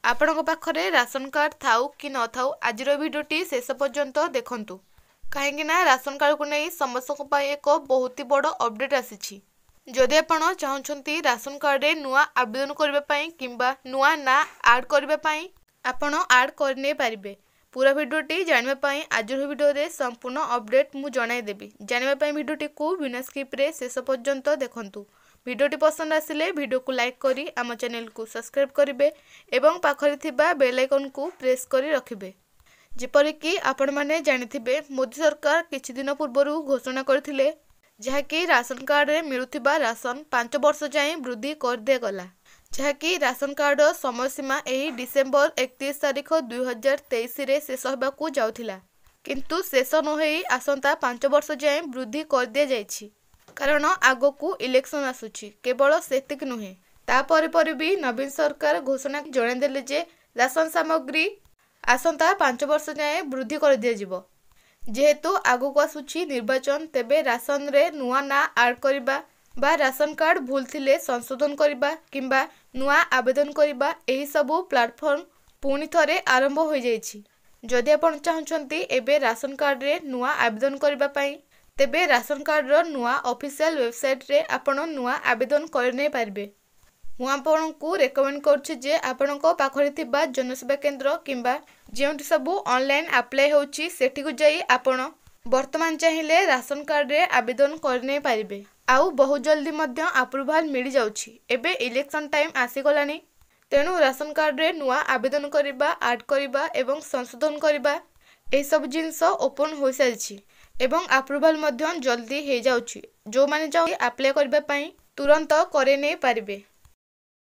आपणक पाखरे ration card थाउ कि न थाउ आजिर भिडियोटी शेष पर्यंत देखंतु कहीं राशन कार्ड को नहीं समस्त एक बहुत ही बड़ अपडेट आसी। जदि आपण चाहते राशन कार्ड रे नुआ आवेदन करने किंबा नुआ ना आड करने आपण आड करने पारिबे। पूरा भिडियोटी जानापी आज भिडियो रे संपूर्ण अपडेट मु जनईदेवी। जानापी भिडियोटी को बिना स्किप रे शेष पर्यंत देखंतु। भिडियोटी पसंद आसिले भिडियो को लाइक करी आम चैनल को सब्सक्राइब करेंगे एवं पाखरे थिबा बेल आइकन को प्रेस करी रखिबे। जेपरिकी आपण माने जानिथिबे मोदी सरकार किछि दिन पूर्व घोषणा करथिले जहाँकि राशन कार्ड रे मिलुथिबा राशन 5 वर्ष जाए वृद्धि कर दिगला। जहाँकि राशन कार्ड समय सीमा एही डिसेंबर 31 तारिख 2023 रे शेष होबाकू जाउथिला, किंतु शेष नहोई आसंता 5 वर्ष जाए वृद्धि कर दिया जायछि। कारण आगो को इलेक्शन आसुछि। केवल सेतिक नुहे तापर भी नवीन सरकार घोषणा जणाइदेले जे राशन सामग्री आसंता 5 वर्ष जाए वृद्धि कर दिया जिवो। जेहेतु आगो को आसुछि निर्वाचन, तेबे राशन रे नुआ ना आड करिबा बा राशन कार्ड भूल थिले संशोधन करिबा किंबा नुआ आवेदन करिबा एही सबु प्लेटफॉर्म पुणी थरे आरंभ हो जाइछि। जदि आपण चाहछंती एबे राशन कार्ड रे नुआ आवेदन करिबा पई तेबे राशन कार्ड रो नुआ ऑफिशियल वेबसाइट रे आपण नुआ आवेदन करने पारबे। मु आपण को रेकमेंड करछि जे आपणक पाखरे थिबा जनसेवा केंद्र किंबा जेउंटी सबु ऑनलाइन अप्लाई होछि सेठी को जाई आपण वर्तमान चाहिए राशन कार्ड रे आवेदन करने पारबे। आउ बहुत जल्दी मध्य अप्रूवल मिल जाउछि। एबे इलेक्शन टाइम आसी गलानी, तेणु राशन कार्ड रे नुआ आवेदन करिबा, ऐड करिबा एवं संशोधन करिबा ए सब जिंस ओपन हो सारिछि एवं अप्रूवल मध्य जल्दी हो जाउछि। जो माने चाहि अप्लाई करबा पई तुरंत करे नै पारिबे।